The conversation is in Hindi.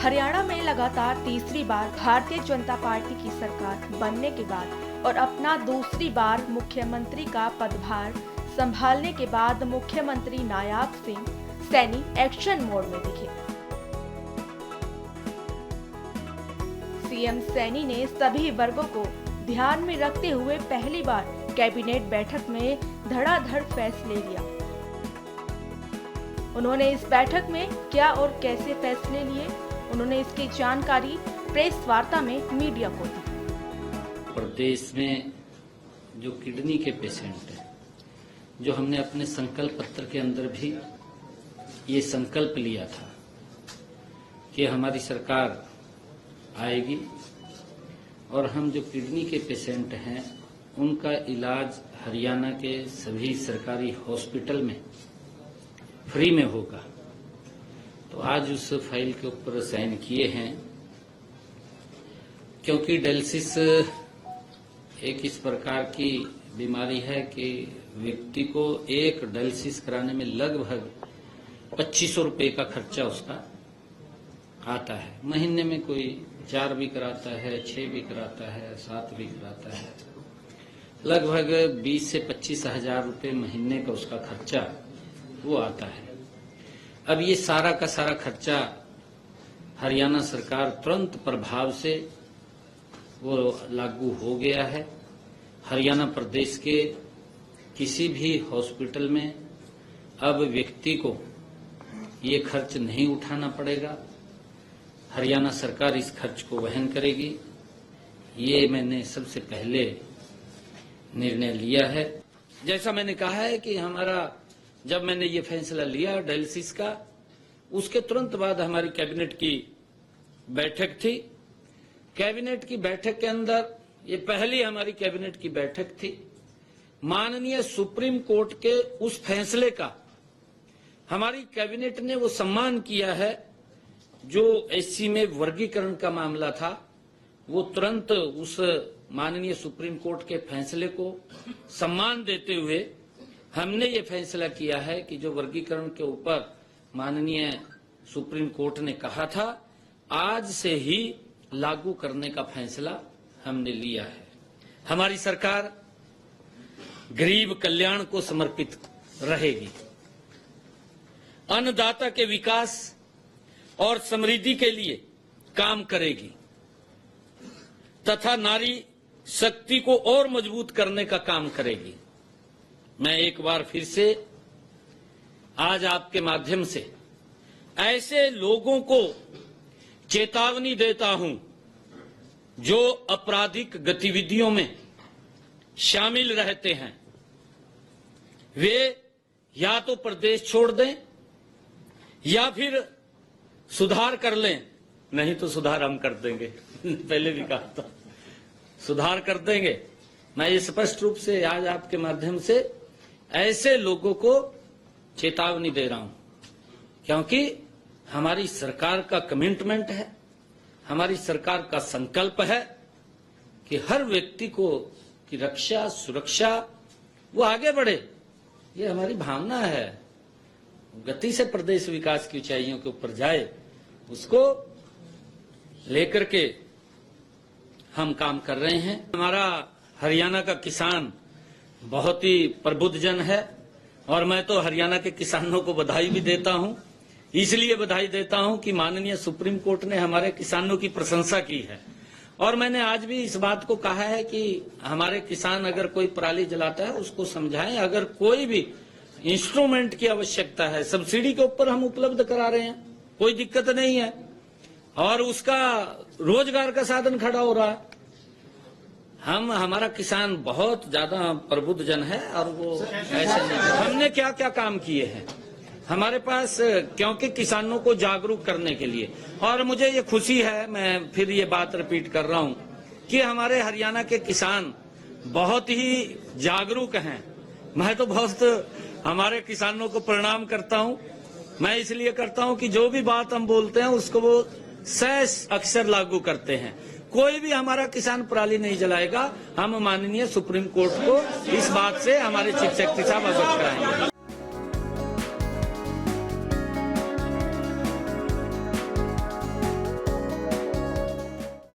हरियाणा में लगातार तीसरी बार भारतीय जनता पार्टी की सरकार बनने के बाद और अपना दूसरी बार मुख्यमंत्री का पदभार संभालने के बाद मुख्यमंत्री नायब सिंह सैनी एक्शन मोड में दिखे। सीएम सैनी ने सभी वर्गों को ध्यान में रखते हुए पहली बार कैबिनेट बैठक में धड़ाधड़ फैसले लिया। उन्होंने इस बैठक में क्या और कैसे फैसले लिए, उन्होंने इसकी जानकारी प्रेस वार्ता में मीडिया को दी। प्रदेश में जो किडनी के पेशेंट हैं, जो हमने अपने संकल्प पत्र के अंदर भी ये संकल्प लिया था कि हमारी सरकार आएगी और हम जो किडनी के पेशेंट हैं उनका इलाज हरियाणा के सभी सरकारी हॉस्पिटल में फ्री में होगा। तो आज उस फाइल के ऊपर साइन किए हैं, क्योंकि डायलिसिस एक इस प्रकार की बीमारी है कि व्यक्ति को एक डायलिसिस कराने में लगभग 2500 रुपए का खर्चा उसका आता है। महीने में कोई 4 भी कराता है, 6 भी कराता है, 7 भी कराता है, लगभग 20 से 25 हजार रुपए महीने का उसका खर्चा वो आता है। अब ये सारा का सारा खर्चा हरियाणा सरकार तुरंत प्रभाव से वो लागू हो गया है। हरियाणा प्रदेश के किसी भी हॉस्पिटल में अब व्यक्ति को ये खर्च नहीं उठाना पड़ेगा। हरियाणा सरकार इस खर्च को वहन करेगी। ये मैंने सबसे पहले निर्णय लिया है। जैसा मैंने कहा है कि जब मैंने ये फैसला लिया डायलिसिस का, उसके तुरंत बाद हमारी कैबिनेट की बैठक थी। कैबिनेट की बैठक के अंदर ये पहली हमारी कैबिनेट की बैठक थी। माननीय सुप्रीम कोर्ट के उस फैसले का हमारी कैबिनेट ने वो सम्मान किया है। जो एससी में वर्गीकरण का मामला था, वो तुरंत उस माननीय सुप्रीम कोर्ट के फैसले को सम्मान देते हुए हमने ये फैसला किया है कि जो वर्गीकरण के ऊपर माननीय सुप्रीम कोर्ट ने कहा था, आज से ही लागू करने का फैसला हमने लिया है। हमारी सरकार गरीब कल्याण को समर्पित रहेगी, अन्नदाता के विकास और समृद्धि के लिए काम करेगी तथा नारी शक्ति को और मजबूत करने का काम करेगी। मैं एक बार फिर से आज आपके माध्यम से ऐसे लोगों को चेतावनी देता हूं जो आपराधिक गतिविधियों में शामिल रहते हैं। वे या तो प्रदेश छोड़ दें या फिर सुधार कर लें, नहीं तो सुधार हम कर देंगे। पहले भी कहा था, सुधार कर देंगे। मैं ये स्पष्ट रूप से आज आपके माध्यम से ऐसे लोगों को चेतावनी दे रहा हूं, क्योंकि हमारी सरकार का कमिटमेंट है, हमारी सरकार का संकल्प है कि हर व्यक्ति को की रक्षा सुरक्षा वो आगे बढ़े। ये हमारी भावना है, गति से प्रदेश विकास की ऊंचाइयों के ऊपर जाए, उसको लेकर के हम काम कर रहे हैं। हमारा हरियाणा का किसान बहुत ही प्रबुद्ध जन है और मैं तो हरियाणा के किसानों को बधाई भी देता हूं। इसलिए बधाई देता हूं कि माननीय सुप्रीम कोर्ट ने हमारे किसानों की प्रशंसा की है। और मैंने आज भी इस बात को कहा है कि हमारे किसान अगर कोई पराली जलाता है उसको समझाएं। अगर कोई भी इंस्ट्रूमेंट की आवश्यकता है, सब्सिडी के ऊपर हम उपलब्ध करा रहे हैं, कोई दिक्कत नहीं है, और उसका रोजगार का साधन खड़ा हो रहा है। हमारा किसान बहुत ज्यादा प्रबुद्ध जन है और वो ऐसे नहीं। हमने क्या क्या काम किए हैं हमारे पास, क्योंकि किसानों को जागरूक करने के लिए। और मुझे ये खुशी है, मैं फिर ये बात रिपीट कर रहा हूं कि हमारे हरियाणा के किसान बहुत ही जागरूक हैं। मैं तो बहुत हमारे किसानों को प्रणाम करता हूं। मैं इसलिए करता हूं कि जो भी बात हम बोलते हैं उसको वो सहज अक्सर लागू करते हैं। कोई भी हमारा किसान पराली नहीं जलाएगा। हम माननीय सुप्रीम कोर्ट को इस बात से हमारे चीफ सेक्रेटरी साहब अवगत कराएंगे।